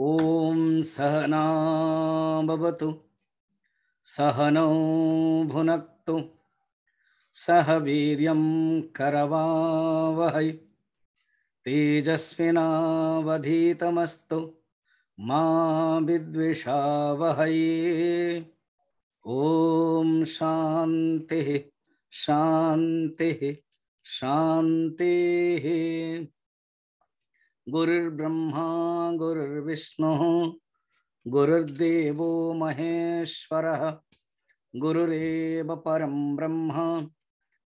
ओम सहना भवतु सहनौ भुनक्तु सह वीर्यं करवावहै तेजस्विनावधीतमस्तु मा विद्विषावहै। ओम शांति शांति शांति। गुरुर्ब्रह्मा गुरुर्विष्णुः गुरुर्देवो महेश्वरः गुरुरेव परं ब्रह्म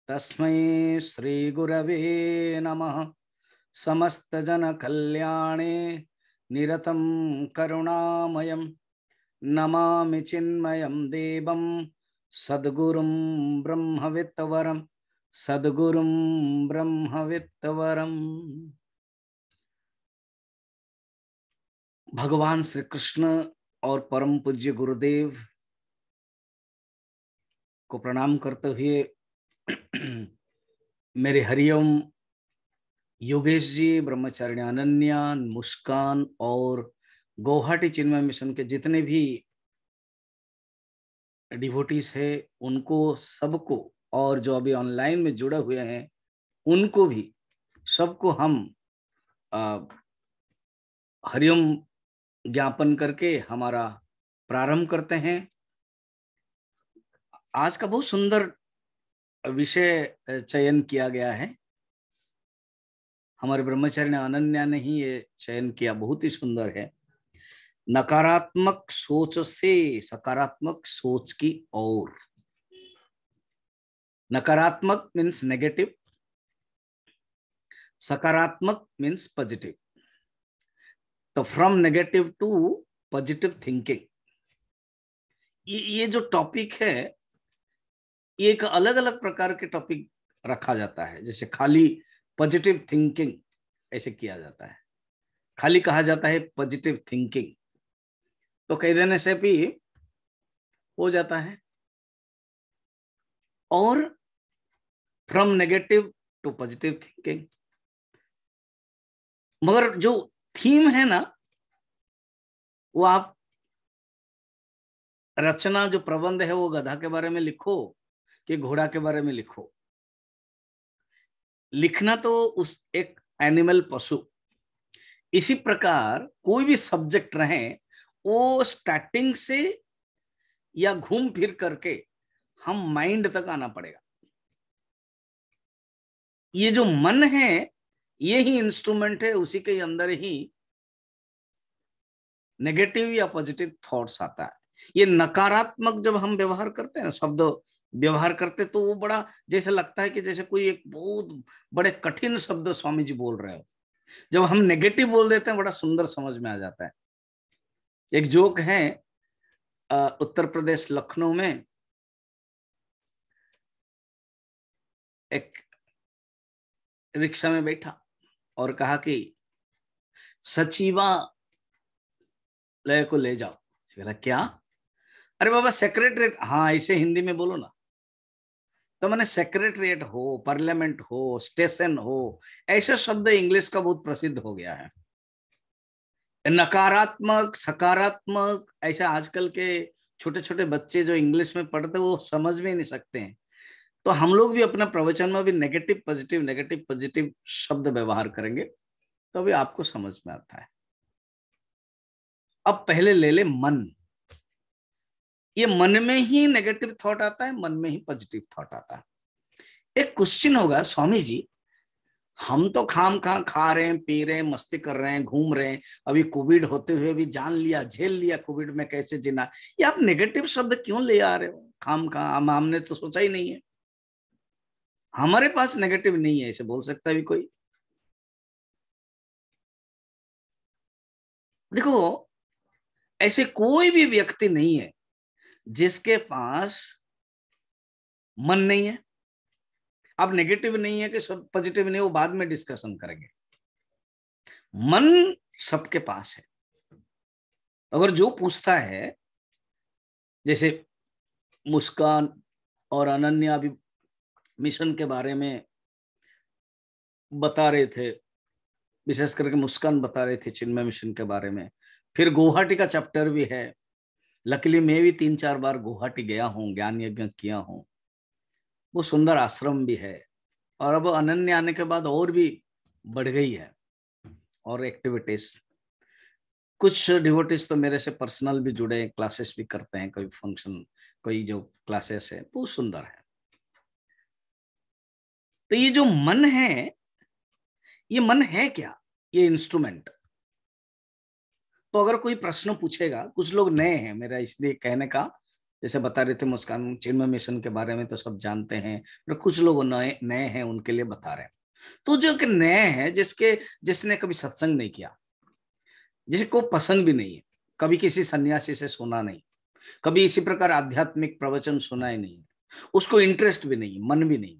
तस्मै श्री गुरवे नमः। समस्त जन कल्याणे निरतं करुणामयं नमामि चिन्मयं देवं सद्गुरुं ब्रह्मवित्तवरं सद्गुरुं ब्रह्मवित्तवरम्। भगवान श्री कृष्ण और परम पूज्य गुरुदेव को प्रणाम करते हुए मेरे हरिओम योगेश जी, ब्रह्मचारिणी अनन्या, मुस्कान और गुवाहाटी चिन्मय मिशन के जितने भी डिवोटीज है उनको सबको, और जो अभी ऑनलाइन में जुड़े हुए हैं उनको भी सबको हम हरिओम ज्ञापन करके हमारा प्रारंभ करते हैं। आज का बहुत सुंदर विषय चयन किया गया है। हमारे ब्रह्मचारिणी अनन्या ने ही ये चयन किया, बहुत ही सुंदर है। नकारात्मक सोच से सकारात्मक सोच की ओर। नकारात्मक मीन्स नेगेटिव, सकारात्मक मीन्स पॉजिटिव। तो from negative to positive thinking, ये जो टॉपिक है ये एक अलग अलग प्रकार के टॉपिक रखा जाता है। जैसे खाली पॉजिटिव थिंकिंग ऐसे किया जाता है, खाली कहा जाता है पॉजिटिव थिंकिंग, तो कह देने से भी हो जाता है। और from negative to positive thinking, मगर जो थीम है ना वो आप रचना जो प्रबंध है वो गधा के बारे में लिखो कि घोड़ा के बारे में लिखो, लिखना तो उस एक एनिमल पशु। इसी प्रकार कोई भी सब्जेक्ट रहे वो स्टार्टिंग से या घूम फिर करके हम माइंड तक आना पड़ेगा। ये जो मन है ये ही इंस्ट्रूमेंट है, उसी के अंदर ही नेगेटिव या पॉजिटिव थॉट्स आता है। ये नकारात्मक जब हम व्यवहार करते हैं ना, शब्द व्यवहार करते, तो वो बड़ा जैसे लगता है कि जैसे कोई एक बहुत बड़े कठिन शब्द स्वामी जी बोल रहे हो। जब हम नेगेटिव बोल देते हैं बड़ा सुंदर समझ में आ जाता है। एक जोक है, उत्तर प्रदेश लखनऊ में एक रिक्शा में बैठा और कहा कि सचिवालय को ले जाओ। बोला क्या? अरे बाबा सेक्रेटरीट। हाँ ऐसे हिंदी में बोलो ना। तो मैंने सेक्रेटरीट हो, पार्लियामेंट हो, स्टेशन हो, ऐसे शब्द इंग्लिश का बहुत प्रसिद्ध हो गया है। नकारात्मक सकारात्मक ऐसे आजकल के छोटे छोटे बच्चे जो इंग्लिश में पढ़ते वो समझ में नहीं सकते हैं। तो हम लोग भी अपना प्रवचन में भी नेगेटिव पॉजिटिव शब्द व्यवहार करेंगे तो अभी आपको समझ में आता है। अब पहले ले ले मन। ये मन में ही नेगेटिव थॉट आता है, मन में ही पॉजिटिव थॉट आता है। एक क्वेश्चन होगा, स्वामी जी हम तो खाम खा रहे हैं, पी रहे हैं, मस्ती कर रहे हैं, घूम रहे हैं, अभी कोविड होते हुए भी जान लिया, झेल लिया, कोविड में कैसे जीना, ये आप नेगेटिव शब्द क्यों ले आ रहे हो? खाम खा हमने तो सोचा ही नहीं है, हमारे पास नेगेटिव नहीं है, ऐसे बोल सकता है भी कोई? देखो ऐसे कोई भी व्यक्ति नहीं है जिसके पास मन नहीं है। अब नेगेटिव नहीं है कि सब पॉजिटिव नहीं, वो बाद में डिस्कशन करेंगे। मन सबके पास है। अगर जो पूछता है, जैसे मुस्कान और अनन्या भी मिशन के बारे में बता रहे थे, विशेष करके मुस्कान बता रहे थे चिन्मय मिशन के बारे में। फिर गुवाहाटी का चैप्टर भी है। लकीली मैं भी 3-4 बार गुवाहाटी गया हूँ, ज्ञान यज्ञ किया हूँ। वो सुंदर आश्रम भी है। और अब अनन्या आने के बाद और भी बढ़ गई है और एक्टिविटीज। कुछ डिवोटीज तो मेरे से पर्सनल भी जुड़े, क्लासेस भी करते हैं, कोई फंक्शन, कोई जो क्लासेस है, बहुत सुंदर है। तो ये जो मन है, ये मन है क्या? ये इंस्ट्रूमेंट। तो अगर कोई प्रश्न पूछेगा, कुछ लोग नए हैं मेरा इसलिए कहने का, जैसे बता रहे थे मुस्कान चिन्मय मिशन के बारे में तो सब जानते हैं, पर कुछ लोग नए नए हैं, उनके लिए बता रहे हैं। तो जो कि नए हैं, जिसने कभी सत्संग नहीं किया, जिसको पसंद भी नहीं है, कभी किसी सन्यासी से सुना नहीं, कभी इसी प्रकार आध्यात्मिक प्रवचन सुना ही नहीं, उसको इंटरेस्ट भी नहीं, मन भी नहीं,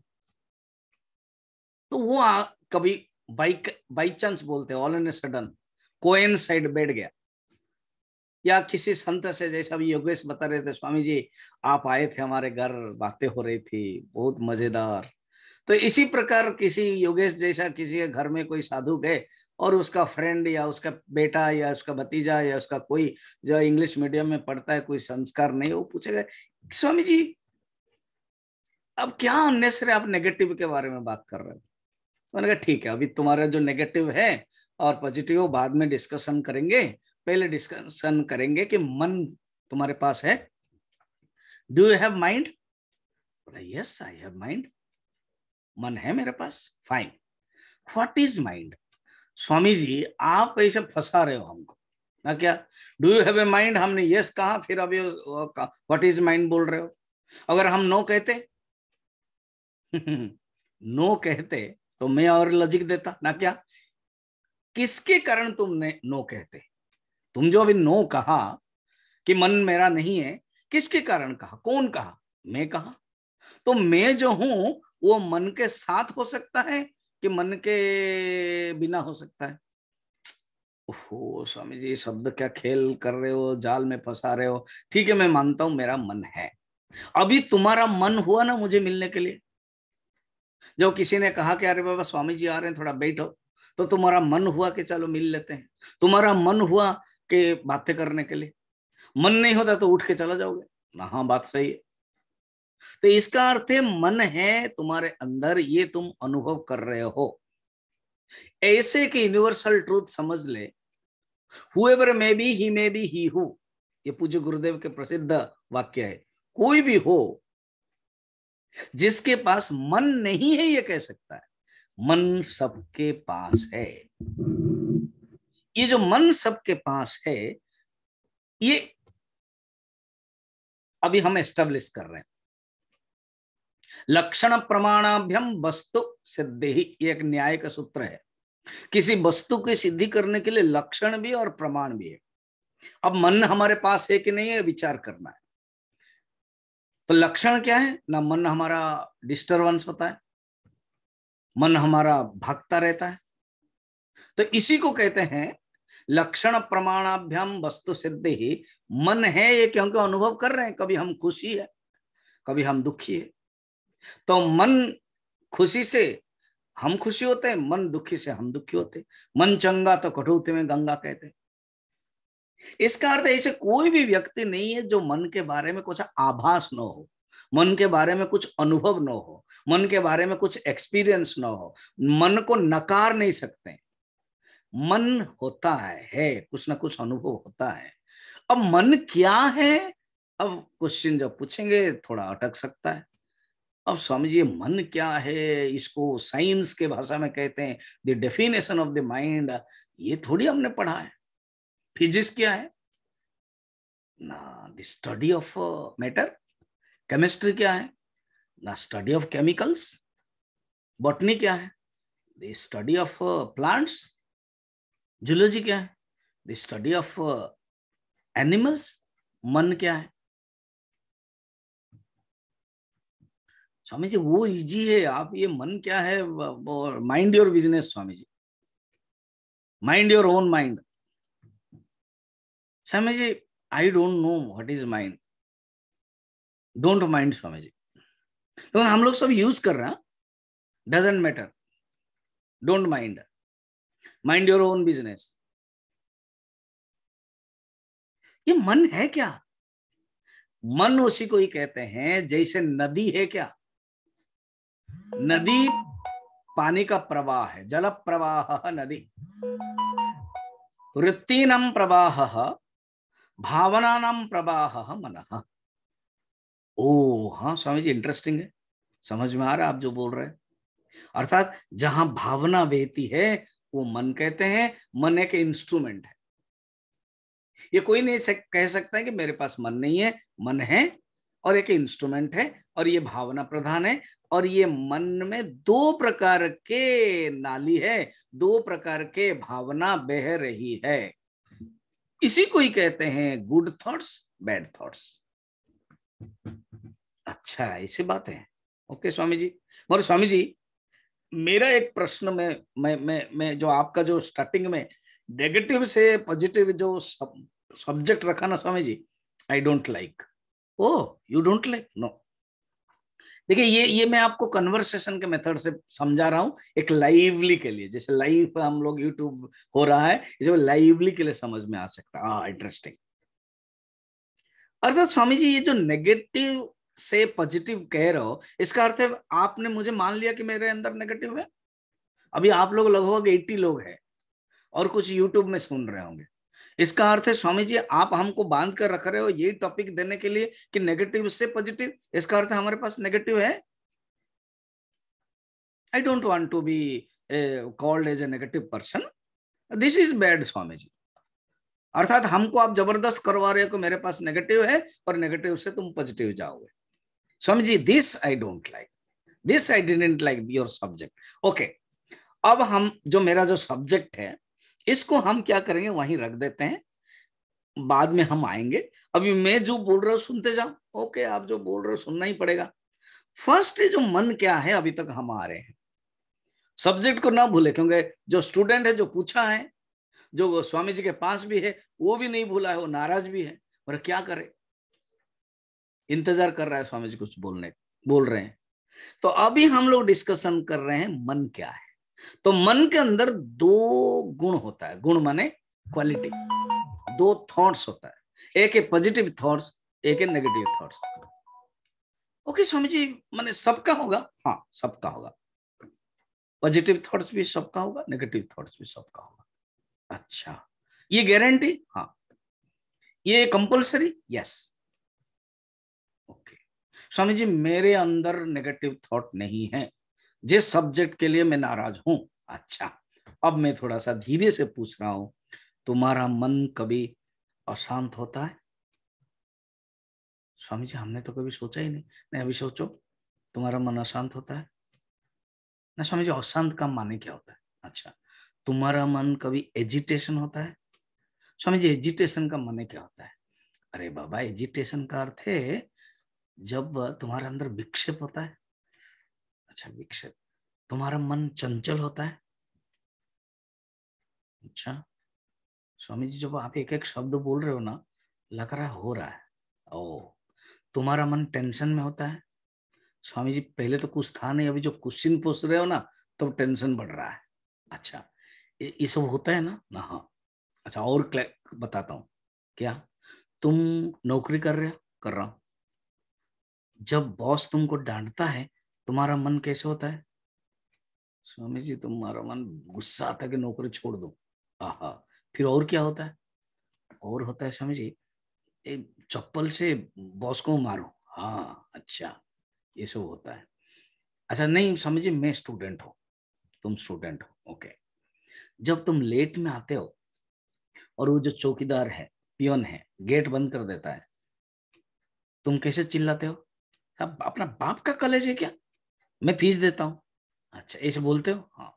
तो वो कभी बाई चांस बोलते ऑल एन सडन कोइंसाइड बैठ गया, या किसी संत से, जैसा अभी योगेश बता रहे थे, स्वामी जी आप आए थे हमारे घर, बातें हो रही थी बहुत मजेदार। तो इसी प्रकार किसी योगेश जैसा किसी के घर में कोई साधु गए और उसका फ्रेंड या उसका बेटा या उसका भतीजा या उसका कोई जो इंग्लिश मीडियम में पढ़ता है, कोई संस्कार नहीं, वो पूछेगा स्वामी जी अब क्या अननेसेसरी आप नेगेटिव के बारे में बात कर रहे हो। मैंने कहा ठीक है, अभी तुम्हारा जो नेगेटिव है और पॉजिटिव बाद में डिस्कशन करेंगे, पहले डिस्कशन करेंगे कि मन तुम्हारे पास है। Do you have mind? Yes I have mind, मन है मेरे पास। Fine, what is mind? Swami ji आप ऐसे फंसा रहे हो हमको ना, क्या do you have a mind, हमने यस कहा, फिर अभी व्हाट इज माइंड बोल रहे हो। अगर हम नो कहते नो कहते तो मैं और लॉजिक देता ना, क्या किसके कारण तुमने नो कहते? तुम जो अभी नो कहा कि मन मेरा नहीं है, किसके कारण कहा, कौन कहा? मैं कहा। तो मैं जो हूं वो मन के साथ हो सकता है कि मन के बिना हो सकता है? ओहो स्वामी जी शब्द क्या खेल कर रहे हो, जाल में फंसा रहे हो। ठीक है मैं मानता हूं मेरा मन है। अभी तुम्हारा मन हुआ ना मुझे मिलने के लिए, जब किसी ने कहा कि अरे बाबा स्वामी जी आ रहे हैं थोड़ा बैठो, तो तुम्हारा मन हुआ कि चलो मिल लेते हैं, तुम्हारा मन हुआ कि बातें करने के लिए। मन नहीं होता तो उठ के चला जाओगे ना। हाँ बात सही है। तो इसका अर्थ है मन है तुम्हारे अंदर, ये तुम अनुभव कर रहे हो। ऐसे कि यूनिवर्सल ट्रूथ समझ ले, whoever may be he may be he who, ये पूज्य गुरुदेव के प्रसिद्ध वाक्य है। कोई भी हो जिसके पास मन नहीं है ये कह सकता है मन सबके पास है। ये जो मन सबके पास है, ये अभी हम एस्टेब्लिश कर रहे हैं। लक्षण प्रमाणाभ्यम वस्तु सिद्धि, ये एक न्याय का सूत्र है। किसी वस्तु की सिद्धि करने के लिए लक्षण भी और प्रमाण भी है। अब मन हमारे पास है कि नहीं है विचार करना है। तो लक्षण क्या है ना, मन हमारा डिस्टर्बेंस होता है, मन हमारा भागता रहता है। तो इसी को कहते हैं लक्षण प्रमाणाभ्याम वस्तु सिद्धि ही। मन है ये क्योंकि अनुभव कर रहे हैं, कभी हम खुशी है कभी हम दुखी है। तो मन खुशी से हम खुशी होते हैं, मन दुखी से हम दुखी होते हैं। मन चंगा तो कटौती में गंगा कहते हैं। इसका अर्थ ऐसे कोई भी व्यक्ति नहीं है जो मन के बारे में कुछ आभास न हो, मन के बारे में कुछ अनुभव न हो, मन के बारे में कुछ एक्सपीरियंस न हो। मन को नकार नहीं सकते। मन होता है कुछ ना कुछ अनुभव होता है। अब मन क्या है, अब क्वेश्चन जब पूछेंगे थोड़ा अटक सकता है। अब स्वामी जी मन क्या है, इसको साइंस के भाषा में कहते हैं the definition of the mind. ये थोड़ी हमने पढ़ा है। फिजिक्स क्या है ना, the study of matter. Chemistry क्या है ना, स्टडी ऑफ केमिकल्स। बॉटनी क्या है, the study of plants. Zoology क्या है, द स्टडी ऑफ एनिमल्स। मन क्या है स्वामी जी? वो इजी है। आप ये मन क्या है, mind your business Swami ji, mind your own mind. Swami ji I don't know what is mind, don't mind Swami ji. तो हम लोग सब यूज कर रहे हैं, doesn't matter, don't mind. Mind your own business. ये मन है क्या? मन उसी को ही कहते हैं जैसे नदी है क्या? नदी पानी का प्रवाह है, जल प्रवाह नदी। वृत्तीनां प्रवाह, भावनानां प्रवाह मनः। ओ हाँ स्वामी जी, इंटरेस्टिंग है, समझ में आ रहा है आप जो बोल रहे हैं। अर्थात जहां भावना बहती है वो मन कहते हैं। मन एक इंस्ट्रूमेंट है। ये कोई नहीं कह सकता है कि मेरे पास मन नहीं है। मन है और एक इंस्ट्रूमेंट है, और ये भावना प्रधान है। और ये मन में दो प्रकार के नाली है, दो प्रकार के भावना बह रही है। इसी को ही कहते हैं गुड थॉट्स, बैड थॉट्स। अच्छा, ऐसी बात है। ओके स्वामी जी। और स्वामी जी, मेरा एक प्रश्न में मैं जो आपका जो स्टार्टिंग में नेगेटिव से पॉजिटिव जो सब्जेक्ट रखा ना Swami ji, I don't like. Oh you don't like? No. देखिए, ये मैं आपको कन्वर्सेशन के मेथड से समझा रहा हूं, एक लाइवली के लिए। जैसे लाइव हम लोग यूट्यूब हो रहा है, इसे लाइवली के लिए समझ में आ सकता है। हाँ, इंटरेस्टिंग। अर्थात स्वामी जी, ये जो नेगेटिव से पॉजिटिव कह रहे हो, इसका अर्थ है आपने मुझे मान लिया कि मेरे अंदर नेगेटिव है। अभी आप लोग लगभग 80 लोग हैं और कुछ यूट्यूब में सुन रहे होंगे। इसका अर्थ है स्वामी जी, आप हमको बांध कर रख रहे हो यही टॉपिक देने के लिए कि नेगेटिव से पॉजिटिव। इसका अर्थ है हमारे पास नेगेटिव है। I don't want to be called as a negative person. This is bad Swami ji. अर्थात हमको आप जबरदस्त करवा रहे हो कि मेरे पास नेगेटिव है और नेगेटिव से तुम पॉजिटिव जाओगे। Swami ji, this I don't like, this I didn't like your subject. Okay, अब हम जो मेरा जो सब्जेक्ट है इसको हम क्या करेंगे, वहीं रख देते हैं, बाद में हम आएंगे। अभी मैं जो बोल रहा हूं सुनते जाओ। ओके, आप जो बोल रहे हो सुनना ही पड़ेगा। फर्स्ट जो मन क्या है, अभी तक हम आ रहे हैं। सब्जेक्ट को ना भूले, क्योंकि जो स्टूडेंट है जो पूछा है, जो स्वामी जी के पास भी है, वो भी नहीं भूला है, वो नाराज भी है। और क्या करे, इंतजार कर रहा है स्वामी जी कुछ बोल रहे हैं। तो अभी हम लोग डिस्कशन कर रहे हैं मन क्या है। तो मन के अंदर दो गुण होता है। गुण माने क्वालिटी। दो थॉट्स होता है, एक है पॉजिटिव थॉट्स, एक है negative thoughts. Okay Swami ji, माने सबका होगा? हाँ, सबका होगा। पॉजिटिव थॉट्स भी सबका होगा, नेगेटिव थॉट्स भी सबका होगा। अच्छा, ये गारंटी? हाँ। ये compulsory? Yes. Okay Swami ji, मेरे अंदर नेगेटिव थॉट नहीं है, जिस सब्जेक्ट के लिए मैं नाराज हूं। अच्छा, अब मैं थोड़ा सा धीरे से पूछ रहा हूं, तुम्हारा मन कभी अशांत होता है? स्वामी जी, हमने तो कभी सोचा ही नहीं। नहीं, अभी सोचो, तुम्हारा मन अशांत होता है ना? स्वामी जी, अशांत का माने क्या होता है? अच्छा, तुम्हारा मन कभी एजिटेशन होता है? स्वामी जी, एजिटेशन का माने क्या होता है? अरे बाबा, एजिटेशन का अर्थ है जब तुम्हारे अंदर विक्षेप होता है। अच्छा, विक्षेप। तुम्हारा मन चंचल होता है? अच्छा स्वामी जी, जब आप एक एक शब्द बोल रहे हो ना, लग रहा है हो रहा है। ओ, तुम्हारा मन टेंशन में होता है? स्वामी जी, पहले तो कुछ था नहीं, अभी जो क्वेश्चन पूछ रहे हो ना, तो टेंशन बढ़ रहा है। अच्छा, ये सब होता है ना? हाँ। अच्छा, और बताता हूँ। क्या तुम नौकरी कर रहे हो? कर रहा हूं। जब बॉस तुमको डांटता है, तुम्हारा मन कैसे होता है? स्वामी जी, तुम्हारा मन गुस्सा आता है कि नौकरी छोड़ दो। आहा। फिर और क्या होता है? और होता है स्वामी जी, चप्पल से बॉस को मारो। हाँ, अच्छा, ये सब होता है। अच्छा, नहीं स्वामी जी, मैं स्टूडेंट हूँ, तुम स्टूडेंट हो। ओके, जब तुम लेट में आते हो और वो जो चौकीदार है, पियोन है, गेट बंद कर देता है, तुम कैसे चिल्लाते हो? अब अपना बाप का कॉलेज है क्या, मैं फीस देता हूँ। अच्छा, ऐसे बोलते हो? हाँ।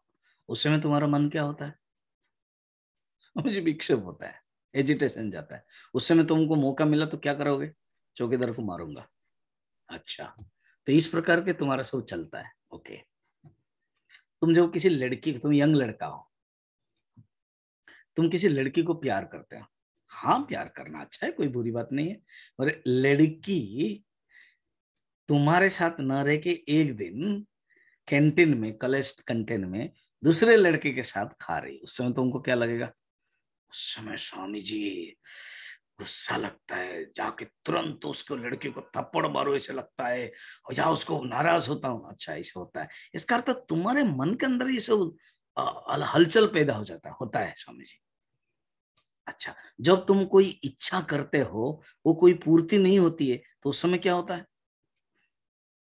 उस समय तुम्हारा मन क्या होता है? मुझे विक्षेप होता है, एजिटेशन जाता है। उस समय तुमको मौका मिला तो क्या करोगे? चौकीदार को मारूंगा। अच्छा, तो इस प्रकार के तुम्हारा सब चलता है। ओके, तुम जब किसी लड़की, तुम यंग लड़का हो, तुम किसी लड़की को प्यार करते हो। हाँ, प्यार करना अच्छा है, कोई बुरी बात नहीं है। और लड़की तुम्हारे साथ न रह के एक दिन कैंटीन में, कॉलेज कैंटीन में दूसरे लड़के के साथ खा रही, उस समय तुमको क्या लगेगा? उस समय स्वामी जी गुस्सा लगता है, जाके तुरंत उसको लड़के को थप्पड़ मारो ऐसे लगता है, और या उसको नाराज होता हूँ। अच्छा ऐसा होता है, इसका अर्थ तुम्हारे मन के अंदर ये सब हलचल पैदा हो जाता होता है स्वामी जी। अच्छा, जब तुम कोई इच्छा करते हो वो कोई पूर्ति नहीं होती है तो उस समय क्या होता है?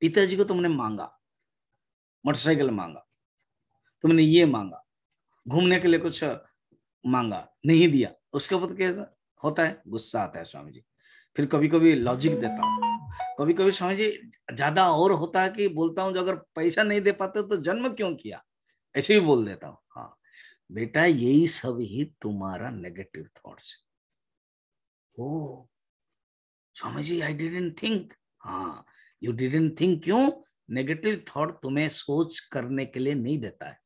पिताजी को तुमने मांगा, मोटरसाइकिल मांगा, तुमने ये मांगा, घूमने के लिए कुछ मांगा, नहीं दिया, उसके बाद क्या होता है? गुस्सा आता है स्वामी जी। फिर कभी कभी लॉजिक देता हूँ, कभी कभी स्वामी जी ज्यादा और होता है कि बोलता हूँ जो अगर पैसा नहीं दे पाते तो जन्म क्यों किया, ऐसे भी बोल देता हूँ। हाँ बेटा, यही सब ही तुम्हारा नेगेटिव थॉट्स। ओ Swami ji I didn't think. हाँ, यू डिडंट थिंक। क्यों? नेगेटिव थॉट तुम्हें सोच करने के लिए नहीं देता है,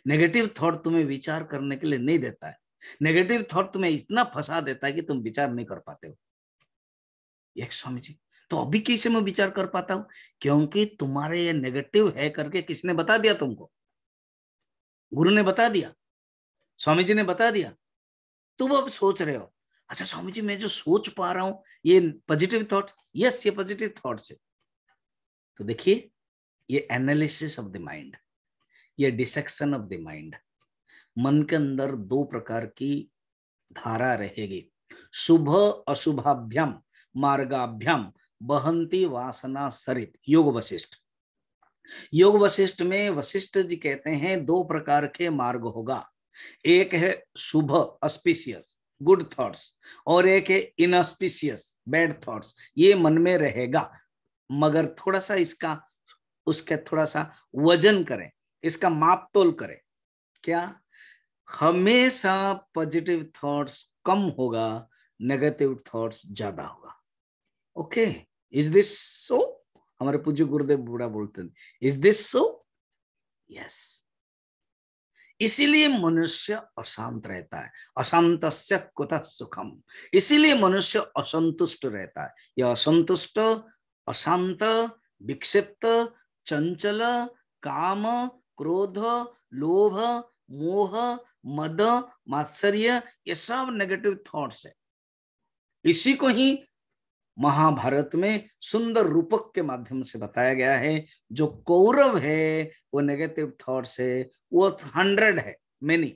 नेगेटिव थॉट तुम्हें विचार करने के लिए नहीं देता है, नेगेटिव थॉट तुम्हें इतना फंसा देता है कि तुम विचार नहीं कर पाते हो। एक स्वामी जी, तो अभी कैसे मैं विचार कर पाता हूं? क्योंकि तुम्हारे ये नेगेटिव है करके किसने बता दिया तुमको? गुरु ने बता दिया, स्वामी जी ने बता दिया, तुम अब सोच रहे हो। अच्छा स्वामी जी, मैं जो सोच पा रहा हूं ये पॉजिटिव थॉट, यस ये पॉजिटिव थॉट्स है। तो देखिए, ये एनालिसिस ऑफ द माइंड, ये डिसेक्शन ऑफ द माइंड। मन के अंदर दो प्रकार की धारा रहेगी, शुभ अशुभाभ्याम मार्गाभ्याम बहंती वासना सरित। योग वशिष्ठ, योग वशिष्ठ में वशिष्ठ जी कहते हैं दो प्रकार के मार्ग होगा, एक है शुभ ऑस्पिशियस गुड थॉट्स, और एक है इनऑस्पिशियस बैड थॉट्स, ये मन में रहेगा। मगर थोड़ा सा इसका उसका थोड़ा सा वजन करें, इसका माप तोल करें। क्या? हमेशा पॉजिटिव थॉट्स कम होगा, नेगेटिव थॉट्स ज्यादा होगा। Okay, is this so? हमारे पूज्य गुरुदेव बूढ़ा बोलते हैं, इज दिस सो? यस। इसीलिए मनुष्य अशांत रहता है, अशांतस्य कुतः सुखम। इसीलिए मनुष्य असंतुष्ट रहता है। यह असंतुष्ट, अशांत, विक्षिप्त, चंचल, काम, क्रोध, लोभ, मोह, मद, मात्सर्य, ये सब नेगेटिव थॉट्स है। इसी को ही महाभारत में सुंदर रूपक के माध्यम से बताया गया है। जो कौरव है वो नेगेटिव थॉट्स है, वो 100 है, मेनी,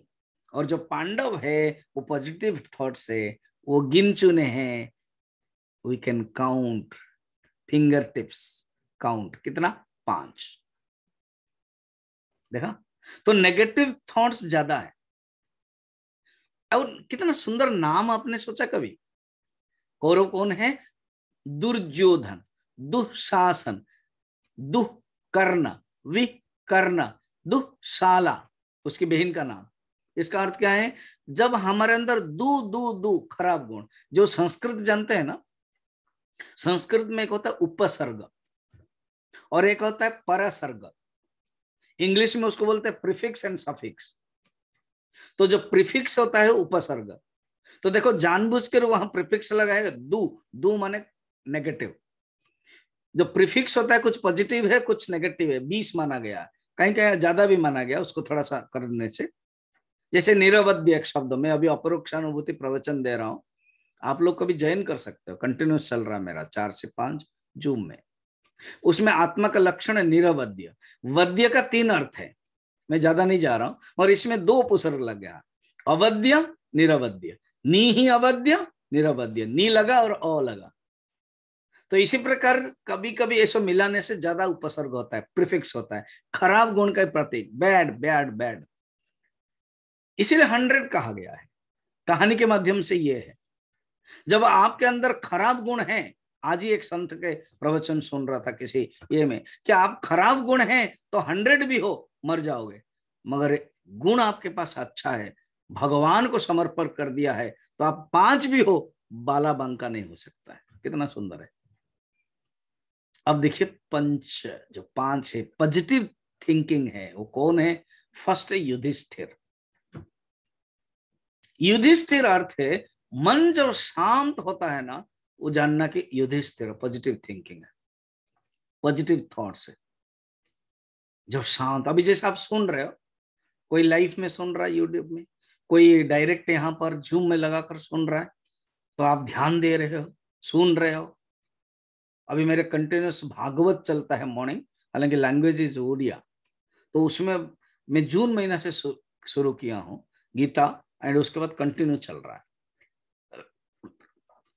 और जो पांडव है वो पॉजिटिव थॉट्स है, वो गिन चुने हैं। We can count, finger tips count, कितना? 5। देखा? तो नेगेटिव थॉट्स ज्यादा है। और कितना सुंदर नाम, आपने सोचा कभी? कौरव कौन है? दुर्योधन, दुशासन, दुकर्ण, विकर्ण, दुशाला, उसकी बहन का नाम। इसका अर्थ क्या है? जब हमारे अंदर दु दु दु खराब गुण, जो संस्कृत जानते हैं ना, संस्कृत में एक होता है उपसर्ग और एक होता है परसर्ग। इंग्लिश में उसको बोलते हैं प्रीफिक्स एंड सफिक्स। तो जो प्रीफिक्स होता है उपसर्ग, तो देखो जानबूझकर वहां प्रीफिक्स लगाएगा, दु, दु माने नेगेटिव। जो प्रीफिक्स होता है कुछ पॉजिटिव है कुछ नेगेटिव है, 20 माना गया, कहीं कहीं ज्यादा भी माना गया उसको थोड़ा सा करने से। जैसे निरवध्य एक शब्द, मैं अभी अपरोक्षानुभूति प्रवचन दे रहा हूं, आप लोग कभी ज्वाइन कर सकते हो, कंटिन्यूस चल रहा है मेरा 4 से 5 जूम में। उसमें आत्मा का लक्षण है निरवध्य। वध्य का 3 अर्थ है, मैं ज्यादा नहीं जा रहा हूं, और इसमें 2 उपसर्ग लग गया, अवध्य निरवध्य। नी ही अवध्य, निरवध्य, नी लगा और अ लगा। तो इसी प्रकार कभी कभी ऐसा मिलाने से ज्यादा उपसर्ग होता है, प्रीफिक्स होता है, खराब गुण का प्रतीक, बैड बैड बैड। इसीलिए 100 कहा गया है, कहानी के माध्यम से ये है। जब आपके अंदर खराब गुण है, आज ही एक संत के प्रवचन सुन रहा था किसी ये में, कि आप खराब गुण हैं तो 100 भी हो मर जाओगे, मगर गुण आपके पास अच्छा है, भगवान को समर्पण कर दिया है, तो आप 5 भी हो, बाला बांका नहीं हो सकता है। कितना सुंदर है। अब देखिए पंच, जो 5 है पॉजिटिव थिंकिंग है, वो कौन है? फर्स्ट है युधिष्ठिर। युधिष्ठिर अर्थ है मन जब शांत होता है ना, वो जानना कि युधिष्ठिर पॉजिटिव थिंकिंग है, पॉजिटिव थॉट्स है। जब शांत, अभी जैसे आप सुन रहे हो, कोई लाइव में सुन रहा है यूट्यूब में, कोई डायरेक्ट यहाँ पर जूम में लगाकर सुन रहा है, तो आप ध्यान दे रहे हो, सुन रहे हो। अभी मेरे कंटिन्यूस भागवत चलता है मॉर्निंग, हालांकि लैंग्वेज इज ओडिया, तो उसमें मैं जून महीना से शुरू किया हूँ गीता, एंड उसके बाद कंटिन्यू चल रहा है।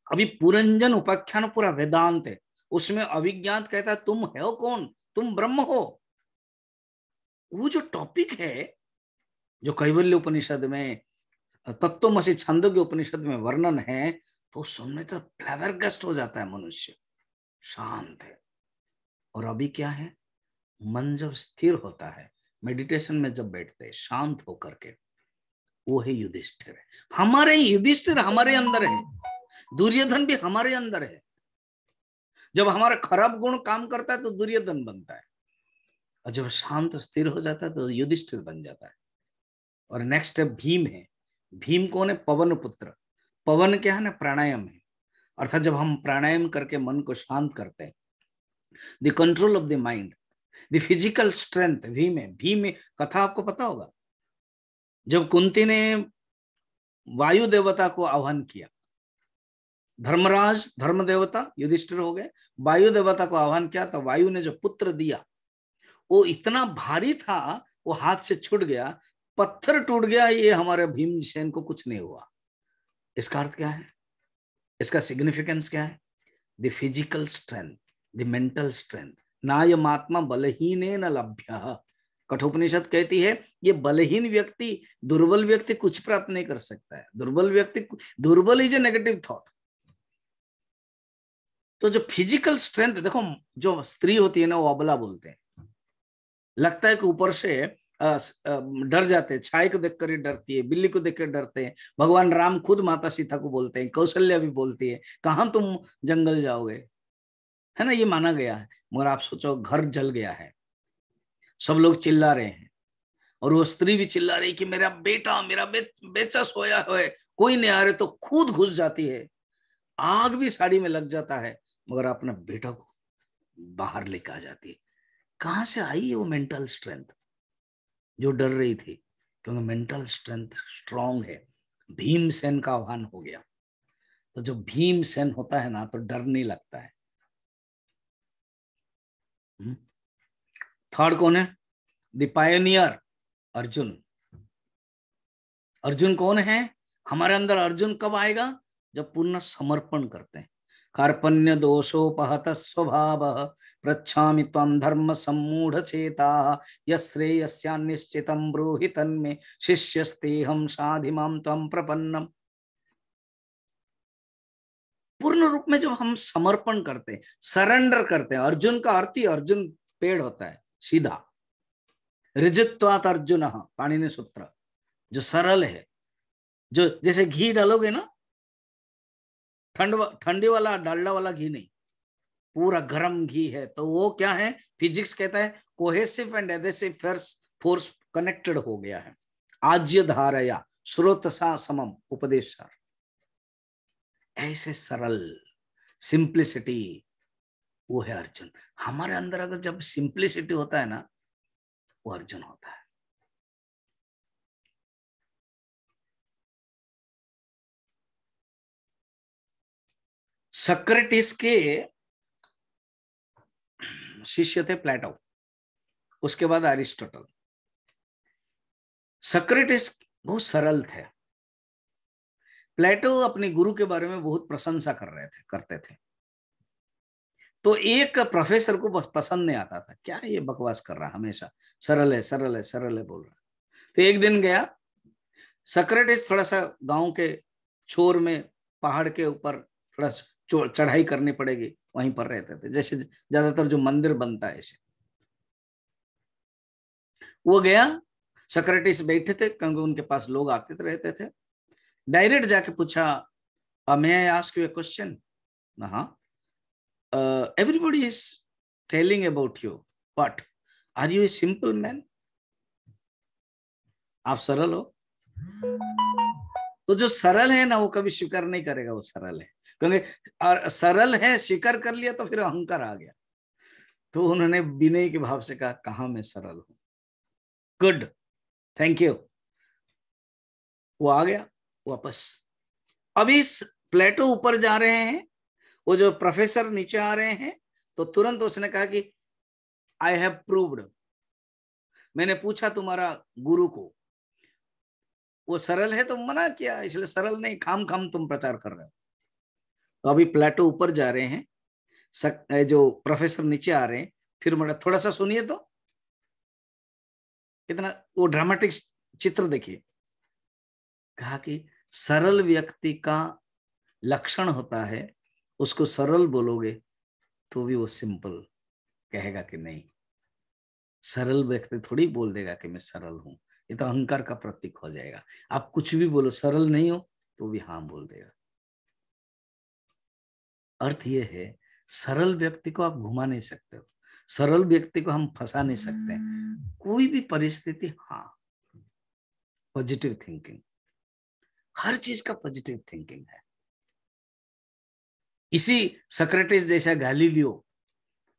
अभी पुरंजन उपाख्यान पूरा वेदांत है, उसमें अभिज्ञात कहता है तुम हो कौन, तुम ब्रह्म हो। वो जो टॉपिक है जो कैवल्य उपनिषद में, तत्वमसि छांदोग्य उपनिषद में वर्णन है, तो सुनने तो फ्लेवरगस्ट हो जाता है मनुष्य, शांत है। और अभी क्या है, मन जब स्थिर होता है मेडिटेशन में, जब बैठते हैं शांत होकर के, वो है युधिष्ठिर। हमारे युधिष्ठिर हमारे अंदर है, दुर्योधन भी हमारे अंदर है। जब हमारा खराब गुण काम करता है तो दुर्योधन बनता है, और जब शांत स्थिर हो जाता है तो युधिष्ठिर बन जाता है। और नेक्स्ट है भीम है। भीम कौन है, पवन पुत्र। पवन क्या है ना, प्राणायाम है। अर्थात जब हम प्राणायाम करके मन को शांत करते हैं, the control of the mind, the physical strength, Bhim है। भीम में कथा आपको पता होगा, जब कुंती ने वायु देवता को आह्वान किया, धर्मराज धर्म देवता युधिष्ठिर हो गए, वायु देवता को आह्वान किया, तो वायु ने जो पुत्र दिया वो इतना भारी था, वो हाथ से छूट गया, पत्थर टूट गया। ये हमारे भीमसेन को कुछ नहीं हुआ। इसका अर्थ क्या है, इसका सिग्निफिकेंस क्या है, the physical strength, the mental strength, नायमात्मा बलहीने न लभ्य। कठोपनिषद कहती है ये बलहीन व्यक्ति, दुर्बल व्यक्ति कुछ प्राप्त नहीं कर सकता है। दुर्बल व्यक्ति, दुर्बल इज ए नेगेटिव थॉट। तो जो फिजिकल स्ट्रेंथ, देखो जो स्त्री होती है ना, वो अबला बोलते हैं, लगता है कि ऊपर से डर जाते हैं, छाई को देखकर ही डरती है, बिल्ली को देखकर डरते हैं। भगवान राम खुद माता सीता को बोलते हैं, कौशल्या भी बोलती है, कहां तुम जंगल जाओगे, है ना, ये माना गया है। मगर आप सोचो, घर जल गया है, सब लोग चिल्ला रहे हैं, और वो स्त्री भी चिल्ला रही कि मेरा बेटा, मेरा बेचा सोया है, कोई नहीं आ रहे, तो खुद घुस जाती है, आग भी साड़ी में लग जाता है, मगर अपने बेटा को बाहर लेकर आ जाती है। कहां से आई वो मेंटल स्ट्रेंथ, जो डर रही थी, क्योंकि मेंटल स्ट्रेंथ स्ट्रांग है। भीमसेन का आह्वान हो गया, तो जो भीमसेन होता है ना, तो डर नहीं लगता है। थर्ड कौन है, द पायनियर, अर्जुन। अर्जुन कौन है हमारे अंदर? अर्जुन कब आएगा, जब पूर्ण समर्पण करते हैं। कार्पण्य दोषोपहत स्वभाव पृच्छामि त्वं धर्म सम्मूढ़ चेता यश्रेयस्यान्निश्चितं ब्रूहि तन्मे शिष्यस्तेहं साधि मां त्वं प्रपन्नम। पूर्ण रूप में जब हम समर्पण करते हैं, सरेंडर करते हैं। अर्जुन का अर्थ ही, अर्जुन पेड़ होता है सीधा, ऋजत्वात् अर्जुन, पाणिनि सूत्र, जो सरल है, जो जैसे घी डालोगे ना, ठंडी वाला डालडा वाला घी नहीं, पूरा गर्म घी है, तो वो क्या है, फिजिक्स कहता है cohesive and adhesive force connected हो गया है। आज्य धारया स्रोतसा समम उपदेशार। ऐसे सरल सिंप्लिसिटी, वो है अर्जुन। हमारे अंदर अगर जब सिंप्लिसिटी होता है ना, वो अर्जुन होता है। सक्रेटिस के शिष्य थे प्लेटो, उसके बाद अरिस्टोटल। सक्रेटिस बहुत सरल थे, प्लेटो अपने गुरु के बारे में बहुत प्रशंसा करते थे। तो एक प्रोफेसर को बस पसंद नहीं आता था, क्या ये बकवास कर रहा, हमेशा सरल है सरल है सरल है बोल रहा। तो एक दिन गया सक्रेटिस, थोड़ा सा गांव के छोर में, पहाड़ के ऊपर थोड़ा चढ़ाई करनी पड़ेगी, वहीं पर रहते थे, जैसे ज्यादातर जो मंदिर बनता है ऐसे। वो गया, सक्रेटिस बैठे थे, क्योंकि उनके पास लोग आते रहते थे। डायरेक्ट जाके पूछा, may I ask you a question? हाँ। Everybody is telling about you, but are you a simple man? आप सरल हो? तो जो सरल है ना, वो कभी स्वीकार नहीं करेगा वो सरल है, क्योंकि सरल है स्वीकार कर लिया तो फिर अहंकार आ गया। तो उन्होंने विनय के भाव से कहा, कहाँ मैं सरल हूं। Good, thank you. वो आ गया वापस। अभी प्लेटो ऊपर जा रहे हैं, वो जो प्रोफेसर नीचे आ रहे हैं, तो तुरंत उसने कहा कि आई हैव प्रूव्ड। मैंने पूछा तुम्हारा गुरु को, वो सरल है तो मना किया, इसलिए सरल नहीं, खाम खाम तुम प्रचार कर रहे हो। तो अभी प्लेटो ऊपर जा रहे हैं, जो प्रोफेसर नीचे आ रहे हैं। फिर मतलब थोड़ा सा सुनिए तो कितना वो ड्रामेटिक चित्र देखिए। कहा कि सरल व्यक्ति का लक्षण होता है, उसको सरल बोलोगे तो भी वो सिंपल कहेगा कि नहीं। सरल व्यक्ति थोड़ी बोल देगा कि मैं सरल हूं, ये तो अहंकार का प्रतीक हो जाएगा। आप कुछ भी बोलो, सरल नहीं हो तो भी हाँ बोल देगा। अर्थ ये है, सरल व्यक्ति को आप घुमा नहीं सकते हो, सरल व्यक्ति को हम फंसा नहीं सकते। कोई भी परिस्थिति, हाँ, पॉजिटिव थिंकिंग, हर चीज का पॉजिटिव थिंकिंग है। इसी सोक्रेटिस जैसा गैलीलियो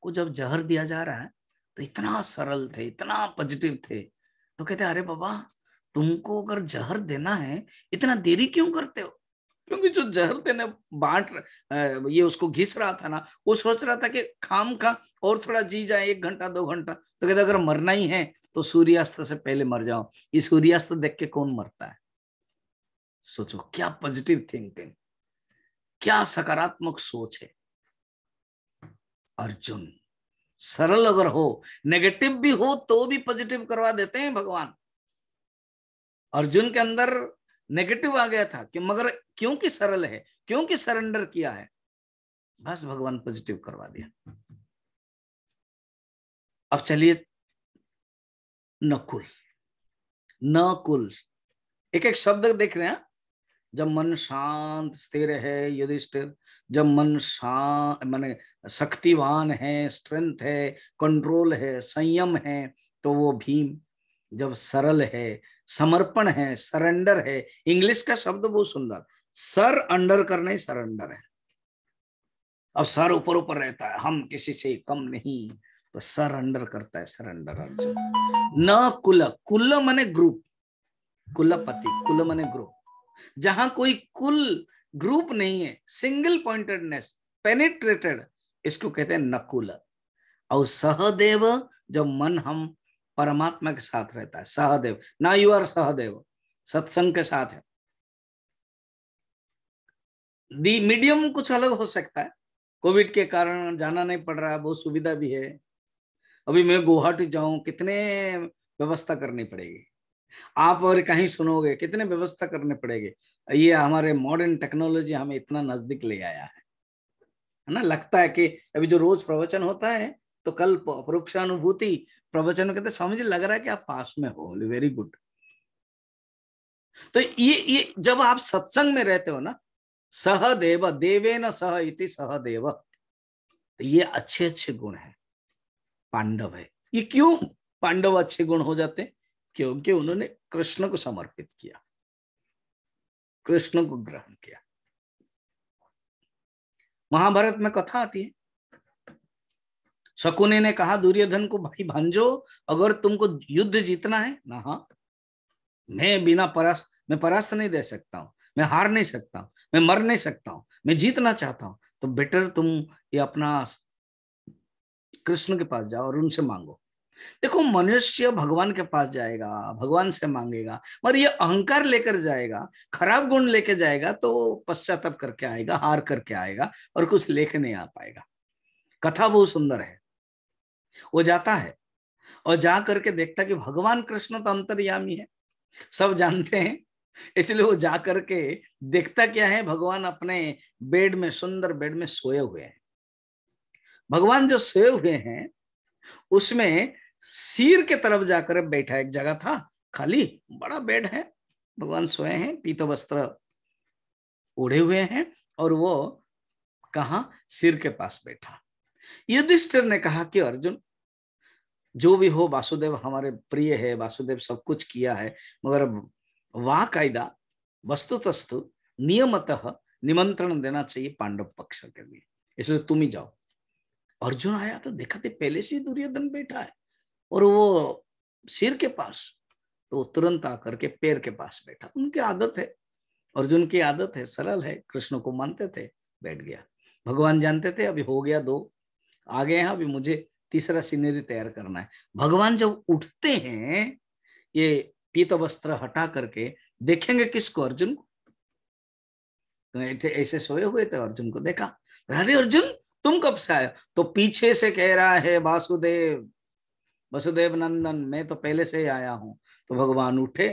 को जब जहर दिया जा रहा है तो इतना सरल थे, इतना पॉजिटिव थे। तो कहते अरे बाबा, तुमको अगर जहर देना है इतना देरी क्यों करते हो? क्योंकि जो जहर देने बांट ये उसको घिस रहा था ना, वो सोच रहा था कि खाम खा और थोड़ा जी जाए, 1 घंटा 2 घंटा। तो कहते अगर मरना ही है तो सूर्यास्त से पहले मर जाओ। ये सूर्यास्त देख के कौन मरता है? सोचो क्या पॉजिटिव थिंकिंग, क्या सकारात्मक सोच है। अर्जुन सरल अगर हो, नेगेटिव भी हो तो भी पॉजिटिव करवा देते हैं भगवान। अर्जुन के अंदर नेगेटिव आ गया था कि मगर क्योंकि सरल है, क्योंकि सरेंडर किया है, बस भगवान पॉजिटिव करवा दिया। अब चलिए नकुल। नकुल एक एक शब्द देख रहे हैं। जब मन शांत स्थिर है युधिष्ठिर, जब मन शांत माने शक्तिवान है, स्ट्रेंथ है, कंट्रोल है, संयम है, तो वो भीम। जब सरल है, समर्पण है, सरेंडर है। इंग्लिश का शब्द बहुत सुंदर, सर अंडर करना ही सरेंडर है। अब सर ऊपर ऊपर रहता है, हम किसी से कम नहीं, तो सर अंडर करता है, सरेंडर अर्जुन। न कुल, कुल माने ग्रुप, कुलपति, कुल माने ग्रुप। जहां कोई कुल ग्रुप नहीं है, सिंगल पॉइंटेडनेस, पेनिट्रेटेड, इसको कहते हैं नकुल। और सहदेव, जब मन हम परमात्मा के साथ रहता है, सहदेव ना, यू आर सहदेव, सत्संग के साथ है। दी मीडियम कुछ अलग हो सकता है, कोविड के कारण जाना नहीं पड़ रहा, बहुत सुविधा भी है। अभी मैं गुवाहाटी जाऊं, कितने व्यवस्था करनी पड़ेगी। आप और कहीं सुनोगे कितने व्यवस्था करने पड़ेंगे। ये हमारे मॉडर्न टेक्नोलॉजी हमें इतना नजदीक ले आया है ना। लगता है कि अभी जो रोज प्रवचन होता है, तो कल परोक्षानुभूति प्रवचन कहते स्वामी जी लग रहा है कि आप पास में हो, वेरी गुड। तो ये जब आप सत्संग में रहते हो ना, सहदेव देवेन सह इति सहदेव, तो ये अच्छे अच्छे गुण है। पांडव है, ये क्यों पांडव अच्छे गुण हो जाते? क्योंकि उन्होंने कृष्ण को समर्पित किया, कृष्ण को ग्रहण किया। महाभारत में कथा आती है, शकुनी ने कहा दुर्योधन को, भाई भांजो, अगर तुमको युद्ध जीतना है ना, हाँ, मैं परास्त नहीं दे सकता हूं, मैं हार नहीं सकता हूं, मैं मर नहीं सकता हूं, मैं जीतना चाहता हूं, तो बेटर तुम ये अपना कृष्ण के पास जाओ और उनसे मांगो। देखो मनुष्य भगवान के पास जाएगा, भगवान से मांगेगा, मगर ये अहंकार लेकर जाएगा, खराब गुण लेके जाएगा, तो पश्चाताप करके आएगा, हार करके आएगा और कुछ लेके नहीं आ पाएगा। कथा बहुत सुंदर है। वो जाता है और जा करके देखता कि भगवान कृष्ण तो अंतर्यामी है, सब जानते हैं, इसलिए वो जा करके देखता क्या है, भगवान अपने बेड में, सुंदर बेड में सोए हुए हैं। भगवान जो सोए हुए हैं उसमें सिर के तरफ जाकर बैठा, एक जगह था खाली, बड़ा बेड है, भगवान सोए हैं, पीत वस्त्र ओढ़े हुए हैं, और वो कहा, सिर के पास बैठा। युधिष्ठिर ने कहा कि अर्जुन, जो भी हो, वासुदेव हमारे प्रिय है, वासुदेव सब कुछ किया है, मगर वाह कायदा वस्तुतस्तु नियमतः निमंत्रण देना चाहिए पांडव पक्ष के लिए, इसलिए तुम ही जाओ। अर्जुन आया तो देखा थे पहले से दुर्योधन बैठा है और वो सिर के पास। तो वो तुरंत आकर के पैर के पास बैठा। उनकी आदत है, अर्जुन की आदत है, सरल है, कृष्ण को मानते थे, बैठ गया। भगवान जानते थे अभी हो गया 2, आ गए हैं, अभी मुझे तीसरा सीनरी तैयार करना है। भगवान जब उठते हैं, ये पीत वस्त्र हटा करके देखेंगे किसको? अर्जुन को। तो ऐसे सोए हुए थे, अर्जुन को देखा, अरे अर्जुन तुम कब से आए? तो पीछे से कह रहा है वासुदेव, वसुदेव नंदन, मैं तो पहले से ही आया हूं। तो भगवान उठे,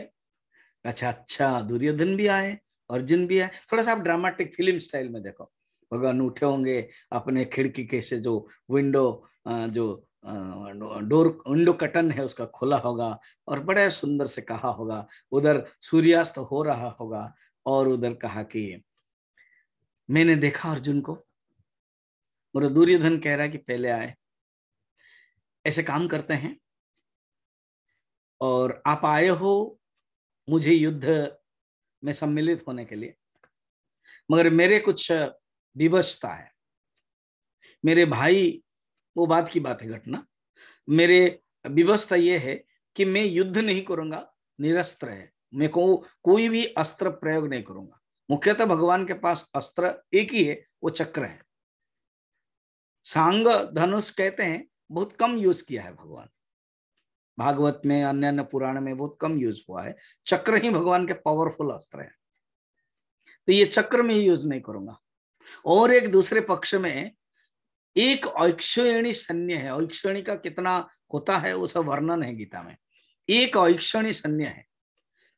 अच्छा अच्छा दुर्योधन भी आए, अर्जुन भी आए। थोड़ा सा आप ड्रामेटिक फिल्म स्टाइल में देखो, भगवान उठे होंगे, अपने खिड़की के से जो विंडो जो डोर विंडो कटन है उसका खुला होगा, और बड़े सुंदर से कहा होगा, उधर सूर्यास्त हो रहा होगा, और उधर कहा कि मैंने देखा अर्जुन को। और दुर्योधन कह रहा है कि पहले आए, ऐसे काम करते हैं, और आप आए हो मुझे युद्ध में सम्मिलित होने के लिए, मगर मेरे कुछ विवशता है। मेरे भाई, वो बात की बात है, घटना, मेरे विवशता ये है कि मैं युद्ध नहीं करूंगा, निरस्त्र है, मैं को कोई भी अस्त्र प्रयोग नहीं करूंगा। मुख्यतः भगवान के पास अस्त्र एक ही है, वो चक्र है। सांग धनुष कहते हैं बहुत कम यूज किया है भगवान, भागवत में, अन्य अन्य पुराण में बहुत कम यूज हुआ है। चक्र ही भगवान के पावरफुल अस्त्र है, तो ये चक्र में यूज नहीं करूंगा। और एक दूसरे पक्ष में एक ऐक्षणी सैन्य है। ऐक्षणी का कितना होता है वो सब वर्णन है गीता में। एक ऐक्षणी सैन्य है।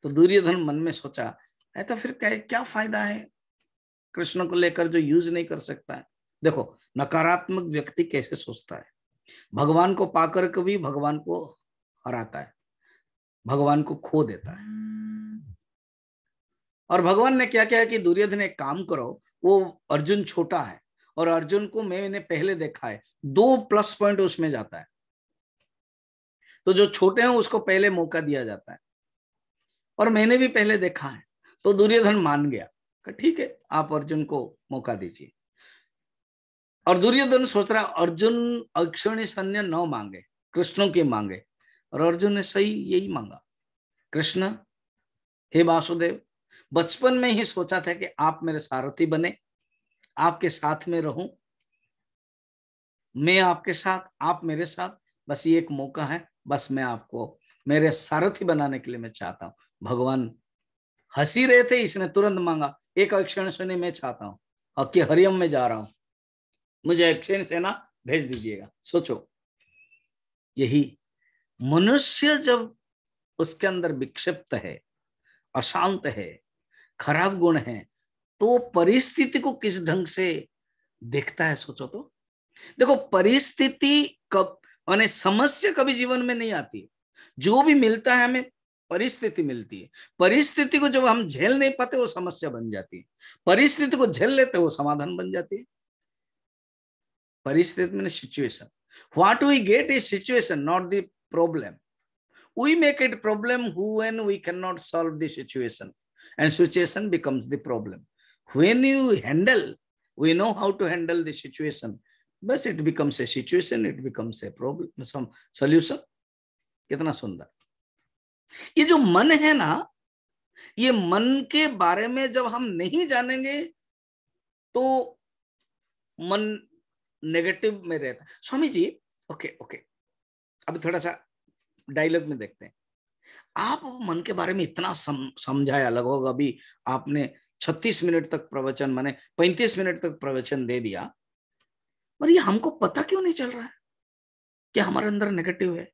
तो दुर्योधन मन में सोचा, तो फिर क्या फायदा है कृष्ण को लेकर जो यूज नहीं कर सकता है। देखो नकारात्मक व्यक्ति कैसे सोचता है, भगवान को पाकर के भी भगवान को हराता है, भगवान को खो देता है। और भगवान ने क्या किया कि दुर्योधन एक काम करो, वो अर्जुन छोटा है और अर्जुन को मैंने पहले देखा है, 2 प्लस पॉइंट उसमें जाता है, तो जो छोटे हैं उसको पहले मौका दिया जाता है, और मैंने भी पहले देखा है। तो दुर्योधन मान गया कि ठीक है आप अर्जुन को मौका दीजिए। और दुर्योधन सोच रहा अर्जुन अक्षणी सैन्य न मांगे, कृष्ण के मांगे, और अर्जुन ने सही यही मांगा। कृष्ण हे वासुदेव, बचपन में ही सोचा था कि आप मेरे सारथी बने, आपके साथ में रहूं, मैं आपके साथ, आप मेरे साथ, बस ये एक मौका है, बस मैं आपको मेरे सारथी बनाने के लिए मैं चाहता हूं। भगवान हंसी रहे थे, इसने तुरंत मांगा, एक अक्षण सेना मैं चाहता हूं, और कि हरियम में जा रहा हूं, मुझे अक्षण सेना भेज दीजिएगा। सोचो, यही मनुष्य जब उसके अंदर विक्षिप्त है, अशांत है, खराब गुण है, तो परिस्थिति को किस ढंग से देखता है सोचो तो। देखो परिस्थिति कब माने समस्या कभी जीवन में नहीं आती, जो भी मिलता है हमें परिस्थिति मिलती है। परिस्थिति को जब हम झेल नहीं पाते वो समस्या बन जाती है, परिस्थिति को झेल लेते वो समाधान बन जाती है। परिस्थिति में situation, what we get is situation, not the problem. We make it problem when we cannot solve the situation, and situation becomes the problem. When you handle, we know how to handle the situation, but it becomes a situation, it becomes a problem, some solution. कितना सुंदर। ये जो मन है ना, ये मन के बारे में जब हम नहीं जानेंगे तो मन नेगेटिव में रहता है। स्वामी जी ओके अभी थोड़ा सा डायलॉग में देखते हैं। आप मन के बारे में इतना समझाया, लगभग अभी आपने 36 मिनट तक प्रवचन, माने 35 मिनट तक प्रवचन दे दिया, पर ये हमको पता क्यों नहीं चल रहा है कि हमारे अंदर नेगेटिव है।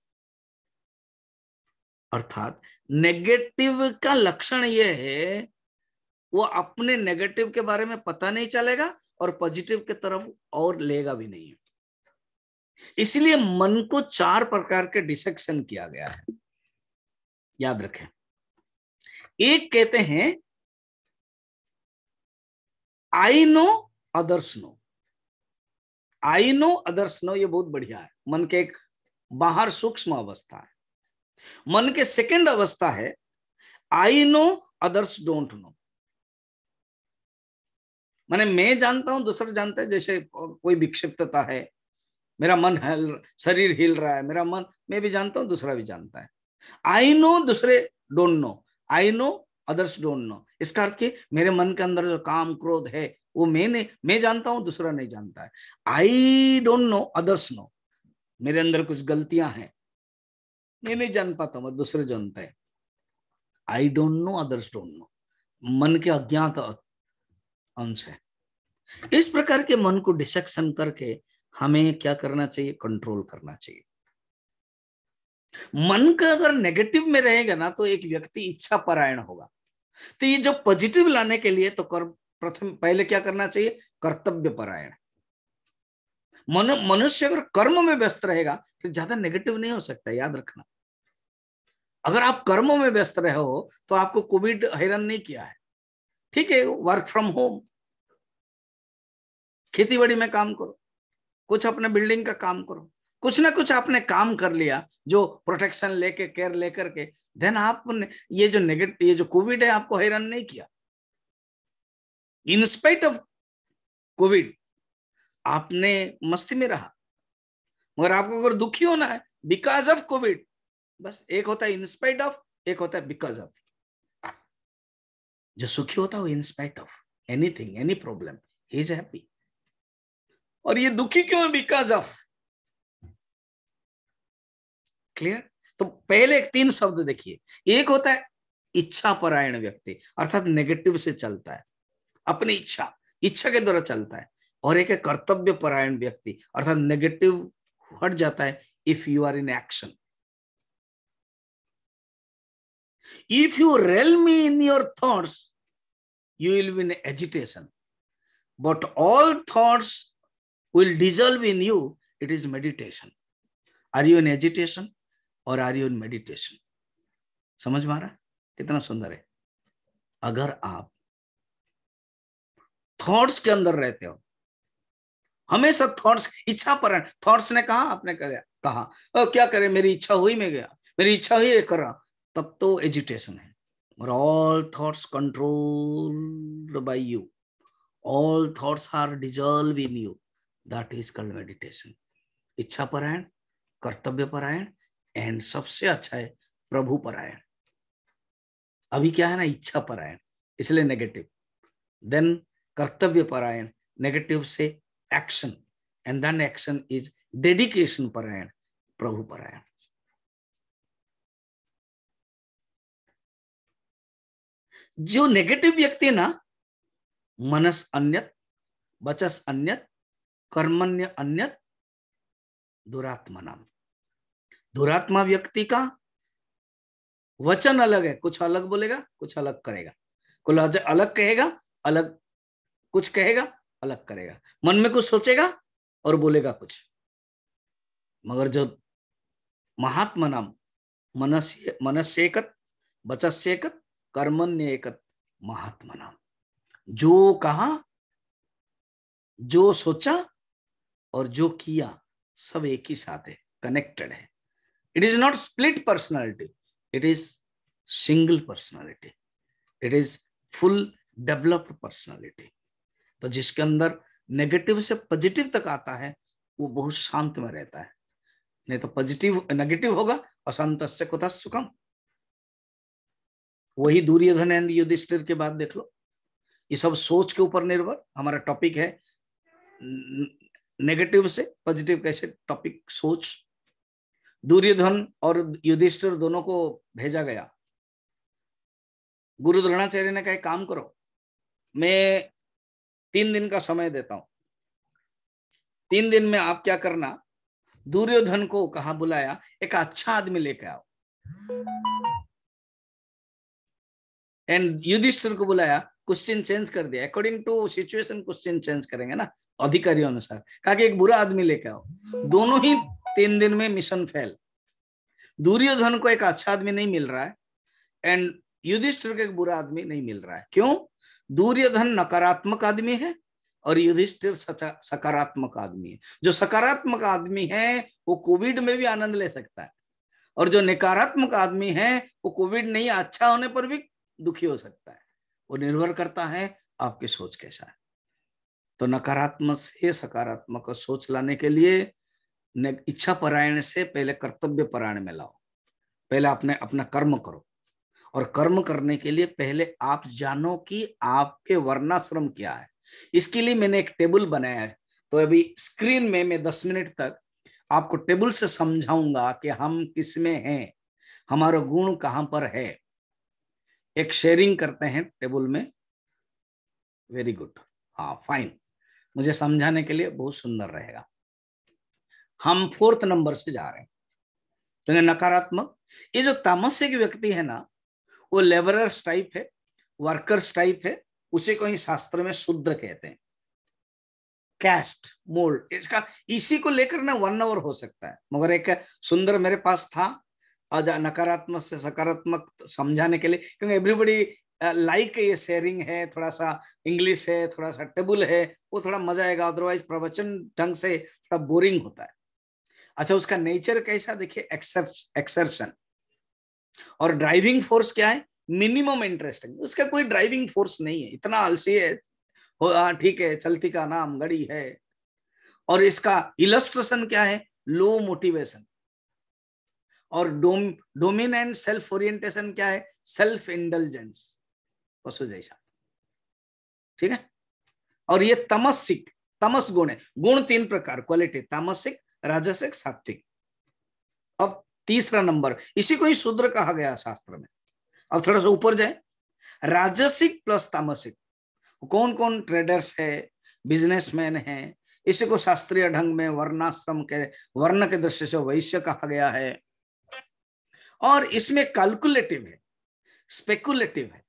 अर्थात नेगेटिव का लक्षण ये है, वो अपने नेगेटिव के बारे में पता नहीं चलेगा और पॉजिटिव के तरफ और लेगा भी नहीं। इसलिए मन को 4 प्रकार के डिसेक्शन किया गया है, याद रखें। एक कहते हैं I know others know, I know others know, ये बहुत बढ़िया है। मन के एक बाहर सूक्ष्म अवस्था है। मन के सेकंड अवस्था है आई नो अदर्स डोंट नो, माने मैं जानता हूं दूसरा जानता है। जैसे कोई विक्षिप्तता है, मेरा मन शरीर हिल रहा है, मेरा मन, मैं भी जानता हूं दूसरा भी जानता है। आई नो, दूसरे don't know, I know others don't know. इसका अर्थ कि मेरे मन के अंदर जो काम क्रोध है वो मैं जानता हूं, दूसरा नहीं जानता है। I don't know, others know. मेरे अंदर कुछ गलतियां हैं, मैं नहीं जान पाता हूं, दूसरे जानते हैं। आई don't know, others don't know, मन के अज्ञात अंश है। इस प्रकार के मन को डिसेक्शन करके हमें क्या करना चाहिए? कंट्रोल करना चाहिए। मन का अगर नेगेटिव में रहेगा ना तो एक व्यक्ति इच्छा परायण होगा। तो ये जो पॉजिटिव लाने के लिए तो प्रथम पहले क्या करना चाहिए? कर्तव्य परायण। मनुष्य अगर कर्म में व्यस्त रहेगा फिर ज्यादा नेगेटिव नहीं हो सकता, याद रखना। अगर आप कर्मों में व्यस्त रहे हो तो आपको कोविड हैरान नहीं किया है, ठीक है, वर्क फ्रॉम होम, खेती बाड़ी में काम करो, कुछ अपने बिल्डिंग का काम करो, कुछ ना कुछ आपने काम कर लिया जो प्रोटेक्शन लेके, केयर लेकर के, देन आपने ये जो नेगेटिव, ये जो कोविड है आपको हैरान नहीं किया। इन स्पाइट ऑफ कोविड आपने मस्ती में रहा। मगर आपको अगर दुखी होना है बिकॉज ऑफ कोविड, बस एक होता है इन स्पाइट ऑफ, एक होता है बिकॉज ऑफ। जो सुखी होता है वो in spite of anything, any problem, he is happy. और ये दुखी क्यों है? Because of. क्लियर? तो पहले 3 शब्द देखिए। एक होता है इच्छा परायण व्यक्ति, अर्थात नेगेटिव से चलता है, अपनी इच्छा के द्वारा चलता है। और एक है कर्तव्य परायण व्यक्ति, अर्थात नेगेटिव हट जाता है if you are in action. If you rel me in your thoughts, you will be in agitation. But all thoughts will dissolve in you. It is meditation. Are you in agitation or are you in meditation? समझ में आ रहा है? कितना सुंदर है। अगर आप thoughts के अंदर रहते हो, हमेशा थॉट्स, इच्छा पर, थॉट्स ने कहा, आपने कहा क्या करे, मेरी इच्छा हुई, मैं गया, मेरी इच्छा हुई, ये करा, तब तो एजिटेशन है। और all thoughts controlled by you, all thoughts are dissolve in you, that is called meditation. इच्छा परायण, कर्तव्य परायण, एंड सबसे अच्छा है प्रभु परायण। अभी क्या है ना, इच्छा परायण, इसलिए नेगेटिव, देन कर्तव्य परायण, नेगेटिव से action, and then action is dedication परायण, प्रभु परायण। जो नेगेटिव व्यक्ति है ना, मनस अन्यत, वचस अन्यत, कर्मण्य अन्यत, दुरात्मा नाम। दुरात्मा व्यक्ति का वचन अलग है, कुछ अलग बोलेगा, कुछ अलग करेगा, कुछ अलग कहेगा, अलग कुछ कहेगा, अलग करेगा, मन में कुछ सोचेगा और बोलेगा कुछ। मगर जो महात्मा नाम, मनस्येकत, वचस्येकत, कर्मण्येकत, महात्मा नाम। जो कहा, जो सोचा और जो किया, सब एक ही साथ है, कनेक्टेड है। It is not split personality, it is single personality, it is full developed personality. तो जिसके अंदर नेगेटिव से पॉजिटिव तक आता है वो बहुत शांत में रहता है। नहीं तो पॉजिटिव नेगेटिव होगा, अशांतस्य कुतः सुखम। वही दुर्योधन एंड युधिष्ठिर के बाद देख लो। ये सब सोच के ऊपर निर्भर। हमारा टॉपिक है नेगेटिव से पॉजिटिव कैसे, टॉपिक सोच। दुर्योधन और युधिष्ठिर दोनों को भेजा गया। गुरु द्रोणाचार्य ने कहा काम करो, मैं 3 दिन का समय देता हूं, 3 दिन में आप क्या करना। दुर्योधन को कहा, बुलाया, एक अच्छा आदमी लेके आओ। एंड युधिष्ठिर को बुलाया, क्वेश्चन चेंज कर दिया, according to situation question change करेंगे ना, अधिकारियों अनुसार। कहा कि एक बुरा आदमी लेके आओ। दोनों ही 3 दिन में मिशन फेल। दुर्योधन को एक अच्छा आदमी नहीं मिल रहा है एंड युधिष्ठिर को एक बुरा आदमी नहीं मिल रहा है। क्यों? दुर्योधन नकारात्मक आदमी है और युधिष्ठिर सकारात्मक आदमी है। जो सकारात्मक आदमी है वो कोविड में भी आनंद ले सकता है, और जो नकारात्मक आदमी है वो कोविड नहीं अच्छा होने पर भी दुखी हो सकता है। वो निर्भर करता है आपकी सोच कैसा है। तो नकारात्मक से सकारात्मक सोच लाने के लिए इच्छा परायण से पहले कर्तव्य परायण में लाओ। पहले अपने अपना कर्म करो, और कर्म करने के लिए पहले आप जानो कि आपके वर्णाश्रम क्या है। इसके लिए मैंने एक टेबल बनाया है, तो अभी स्क्रीन में मैं 10 मिनट तक आपको टेबल से समझाऊंगा कि हम किस में हैं, हमारा गुण कहां पर है। एक शेयरिंग करते हैं टेबल में। वेरी गुड, हाँ फाइन, मुझे समझाने के लिए बहुत सुंदर रहेगा। हम 4th नंबर से जा रहे हैं। तो नकारात्मक, ये जो तामसिक व्यक्ति है ना, वो लेबरर्स टाइप है, वर्कर्स टाइप है, उसे को ही शास्त्र में शूद्र कहते हैं। कैस्ट मोल्ड, इसका इसी को लेकर ना 1 आवर हो सकता है, मगर एक सुंदर मेरे पास था आज नकारात्मक से सकारात्मक समझाने के लिए, क्योंकि एवरीबडी लाइक ये शेयरिंग है, थोड़ा सा इंग्लिश है, थोड़ा सा टेबल है, वो थोड़ा मजा आएगा, अदरवाइज प्रवचन ढंग से थोड़ा बोरिंग होता है। अच्छा, उसका नेचर कैसा देखिए, एक्सर्शन, और ड्राइविंग फोर्स क्या है, मिनिमम इंटरेस्टिंग। उसका कोई ड्राइविंग फोर्स नहीं है, इतना आलसी है, ठीक है चलती का नाम गड़ी है। और इसका इलस्ट्रेशन क्या है, लो मोटिवेशन। और डोमिनेंट सेल्फ ओरिएंटेशन क्या है, सेल्फ इंडल्जेंस, पशु जैसा, ठीक है। और ये तमसिक, तमस गुण है। गुण 3 प्रकार, क्वालिटी, तामसिक, राजसिक, सात्विक। अब 3रा नंबर, इसी को ही शूद्र कहा गया शास्त्र में। अब थोड़ा सा ऊपर जाए, राजसिक प्लस तामसिक, कौन कौन ट्रेडर्स है, बिजनेसमैन है, इसी को शास्त्रीय ढंग में वर्णाश्रम के, वर्ण के दृष्टि से वैश्य कहा गया है। और इसमें कैलकुलेटिव है, स्पेकुलेटिव है,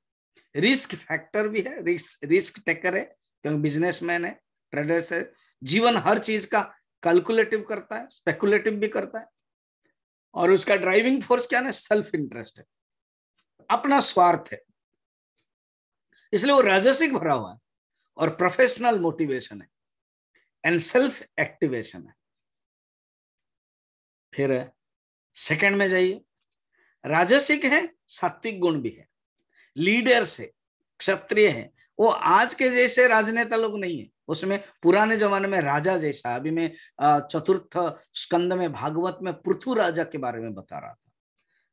रिस्क फैक्टर भी है, रिस्क टेकर है, क्योंकि बिजनेसमैन है, ट्रेडर्स है, जीवन हर चीज का कैलकुलेटिव करता है, स्पेकुलेटिव भी करता है। और उसका ड्राइविंग फोर्स क्या है, सेल्फ इंटरेस्ट है, अपना स्वार्थ है, इसलिए वो राजसिक भरा हुआ है। और प्रोफेशनल मोटिवेशन है एंड सेल्फ एक्टिवेशन है। फिर सेकंड में जाइए, राजसिक है, सात्विक गुण भी है, लीडर्स है, क्षत्रिय है। वो आज के जैसे राजनेता लोग नहीं है, उसमें पुराने जमाने में राजा जैसा। अभी मैं 4th स्कंद में भागवत में पृथु राजा के बारे में बता रहा था।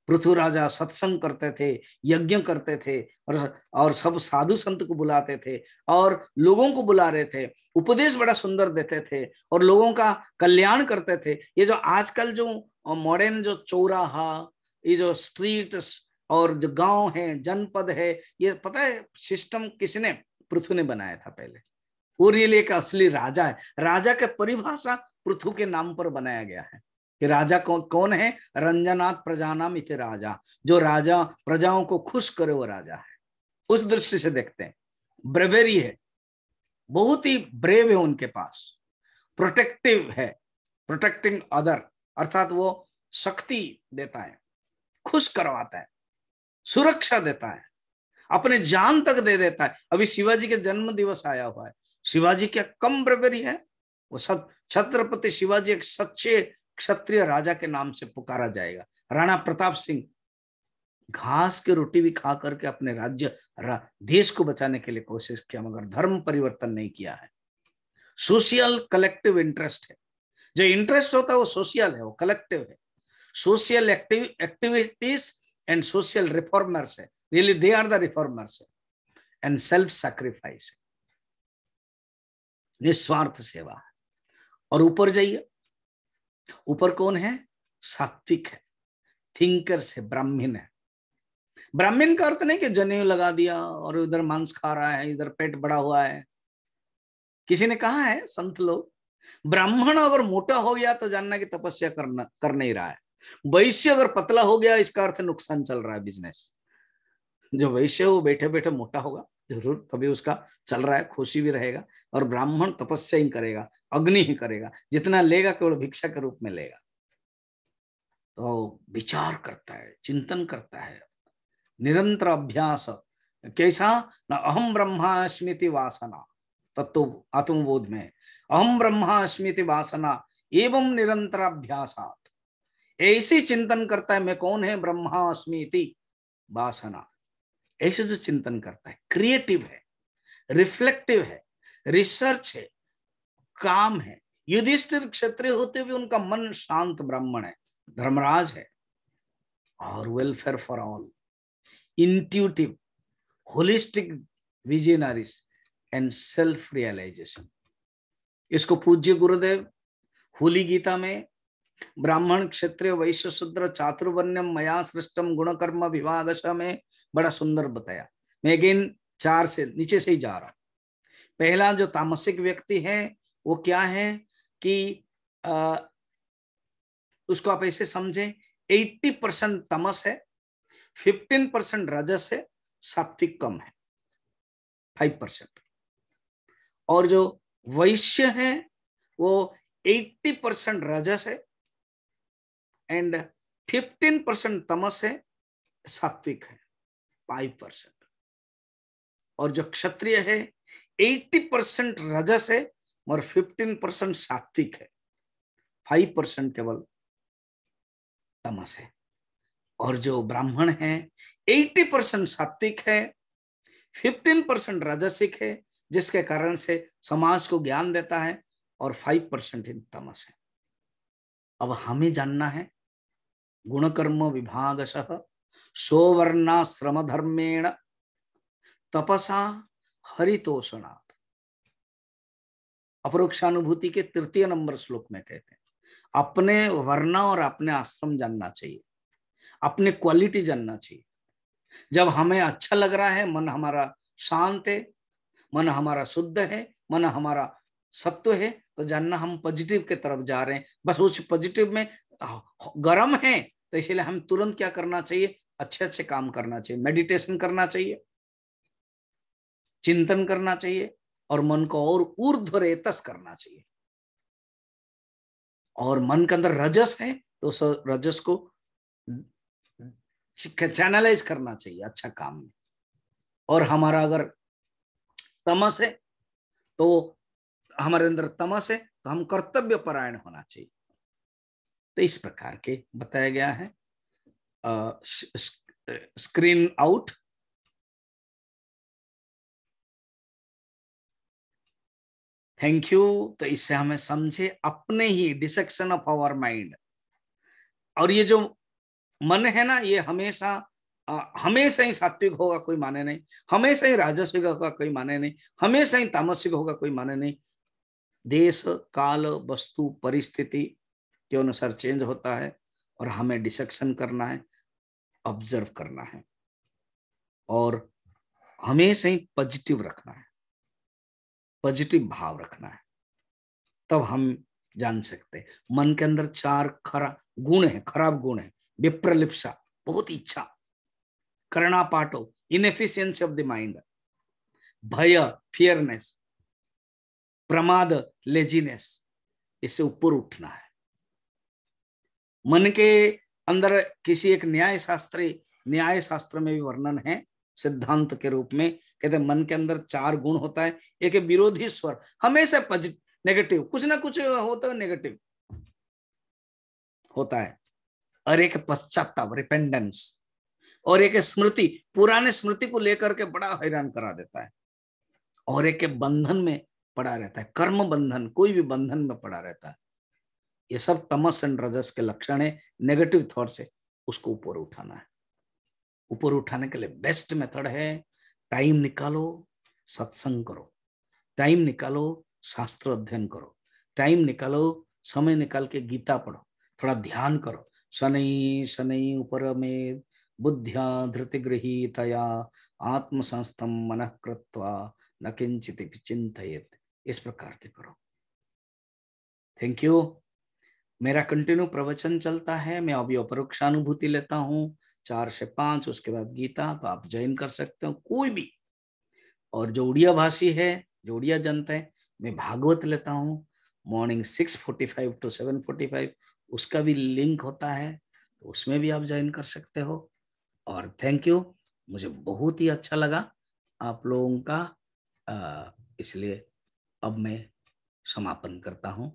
पृथु राजा सत्संग करते थे, यज्ञ करते थे, और सब साधु संत को बुलाते थे, और लोगों को बुला रहे थे, उपदेश बड़ा सुंदर देते थे, और लोगों का कल्याण करते थे। ये जो आजकल जो मॉडर्न जो चौराहा, ये जो स्ट्रीट और जो गांव है, जनपद है, ये पता है सिस्टम किसने, पृथु ने बनाया था पहले। वो रियल एक असली राजा है। राजा के परिभाषा पृथु के नाम पर बनाया गया है कि राजा कौन है, रंजनात् प्रजानाम इति राजा, जो राजा प्रजाओं को खुश करे वो राजा है। उस दृष्टि से देखते हैं, ब्रेवेरी है, बहुत ही ब्रेव है उनके पास, प्रोटेक्टिव है, प्रोटेक्टिंग अदर, अर्थात वो शक्ति देता है, खुश करवाता है, सुरक्षा देता है, अपने जान तक दे देता है। अभी शिवाजी के जन्म दिवस आया हुआ है, शिवाजी क्या कम ब्रेवेरी है, वो सब छत्रपति शिवाजी एक सच्चे क्षत्रिय राजा के नाम से पुकारा जाएगा। राणा प्रताप सिंह घास की रोटी भी खा करके अपने राज्य देश को बचाने के लिए कोशिश किया, मगर धर्म परिवर्तन नहीं किया है। सोशल कलेक्टिव इंटरेस्ट है, जो इंटरेस्ट होता है वो सोशल है, वो कलेक्टिव है। Social activities and social reformers है, really they are the reformers, and self sacrifice, निस्वार्थ सेवा है। और ऊपर जाइए, ऊपर कौन है, सात्विक है, थिंकर से, ब्राह्मण है। ब्राह्मण का अर्थ नहीं कि जनेऊ लगा दिया और उधर मांस खा रहा है, इधर पेट बड़ा हुआ है। किसी ने कहा है, संत लोग, ब्राह्मण अगर मोटा हो गया तो जानना कि तपस्या कर नहीं रहा है। वैश्य अगर पतला हो गया, इसका अर्थ नुकसान चल रहा है बिजनेस। जो वैश्य वो बैठे बैठे मोटा होगा जरूर, तभी उसका चल रहा है, खुशी भी रहेगा। और ब्राह्मण तपस्या ही करेगा, अग्नि ही करेगा, जितना लेगा केवल भिक्षा के रूप में लेगा। तो विचार करता है, चिंतन करता है, निरंतर अभ्यास। कैसा, न अहम ब्रह्मास्मिति वासना, तत्व आत्मबोध में अहम ब्रह्मास्मिति वासना एवं निरंतर अभ्यासात, ऐसे चिंतन करता है मैं कौन है, ब्रह्मास्मिति वासना। ऐसे जो चिंतन करता है, क्रिएटिव है, रिफ्लेक्टिव है, रिसर्च है, काम है। युधिष्ठिर क्षत्रिय होते हुए उनका मन शांत ब्राह्मण है, धर्मराज है, और welfare for all, intuitive, holistic, visionaries and self realisation. इसको पूज्य गुरुदेव होली गीता में ब्राह्मण क्षत्रिय वैश्य शूद्र चातुर्वर्ण्यम मया सृष्टम गुण कर्म विभागश में बड़ा सुंदर बताया। मैं अगेन 4 से नीचे से ही जा रहा हूं। पहला जो तामसिक व्यक्ति है वो क्या है कि उसको आप ऐसे समझें 80% तमस है, 15% रजस है, सात्विक कम है 5%। और जो वैश्य है वो 80% रजस है एंड 15% तमस है, सात्विक है 5%। और जो क्षत्रिय है 80% रजस है और 15% सात्विक है, 5% केवल तमस है। और जो ब्राह्मण है 80% सात्विक है, 15% राजसिक है, जिसके कारण से समाज को ज्ञान देता है, और 5% ही तमस है। अब हमें जानना है गुणकर्म विभागशः सोवर्णाश्रम धर्मेण तपसा हरितोषणात्। अपरोक्षानुभूति के 3 नंबर श्लोक में कहते हैं अपने वर्ण और अपने आश्रम जानना चाहिए, अपने क्वालिटी जानना चाहिए। जब हमें अच्छा लग रहा है, मन हमारा शांत है, मन हमारा शुद्ध है, मन हमारा सत्व है, तो जानना हम पॉजिटिव के तरफ जा रहे हैं। बस उस पॉजिटिव में गर्म है तो इसलिए हम तुरंत क्या करना चाहिए, अच्छे अच्छे काम करना चाहिए, मेडिटेशन करना चाहिए, चिंतन करना चाहिए, और मन को और ऊर्ध्वरेतस करना चाहिए। और मन के अंदर रजस है तो उस रजस को चैनलाइज करना चाहिए अच्छा काम में। और हमारा अगर तमस है तो हमारे अंदर तमस है तो हम कर्तव्य परायण होना चाहिए। तो इस प्रकार के बताया गया है। Screen out. Thank you. तो इससे हमें समझे अपने ही डिसेक्शन ऑफ आवर माइंड। और ये जो मन है ना, ये हमेशा हमेशा ही सात्विक होगा कोई माने नहीं, हमेशा ही राजसिक होगा कोई माने नहीं, हमेशा ही तामसिक होगा कोई माने नहीं। देश काल वस्तु परिस्थिति के अनुसार चेंज होता है, और हमें डिसेक्शन करना है, ऑब्जर्व करना है, और हमेशा ही पॉजिटिव रखना है, पॉजिटिव भाव रखना है। तब हम जान सकते हैं मन के अंदर 4 गुण है, खराब गुण है। विप्रलिप्सा, बहुत इच्छा, कर्णापाटो, इनएफिशिएंसी ऑफ द माइंड, भय, फियरनेस, प्रमाद, लेजीनेस, इससे ऊपर उठना है। मन के अंदर किसी एक न्याय शास्त्र में भी वर्णन है सिद्धांत के रूप में, कहते हैं मन के अंदर 4 गुण होता है। एक है विरोधी स्वर, हमेशा नेगेटिव, कुछ ना कुछ होता है नेगेटिव होता है। और एक पश्चाताप, रिपेंडेंस, और एक स्मृति, पुराने स्मृति को लेकर के बड़ा हैरान करा देता है। और एक बंधन में पड़ा रहता है, कर्म बंधन, कोई भी बंधन में पड़ा रहता है। ये सब तमस एंड रजस के लक्षण है। नेगेटिव थॉट से उसको ऊपर उठाना है। ऊपर उठाने के लिए बेस्ट मेथड है टाइम निकालो, सत्संग करो, टाइम निकालो, शास्त्र अध्ययन करो, टाइम निकालो, समय निकाल के गीता पढ़ो, थोड़ा ध्यान करो। शनै शनै उपरमेद बुद्ध्या धृतिगृहीतया आत्मसंस्थम मनः कृत्वा न किंचित चिंतयेत्। इस प्रकार के करो। Thank you. मेरा कंटिन्यू प्रवचन चलता है। मैं अभी अपरोक्षानुभूति लेता हूँ 4 से 5, उसके बाद गीता। तो आप ज्वाइन कर सकते हो कोई भी। और जो उड़िया भाषी है, जो उड़िया जानते हैं, मैं भागवत लेता हूँ मॉर्निंग 6:45 to 7:45, उसका भी लिंक होता है, तो उसमें भी आप ज्वाइन कर सकते हो। और थैंक यू, मुझे बहुत ही अच्छा लगा आप लोगों का। इसलिए अब मैं समापन करता हूँ।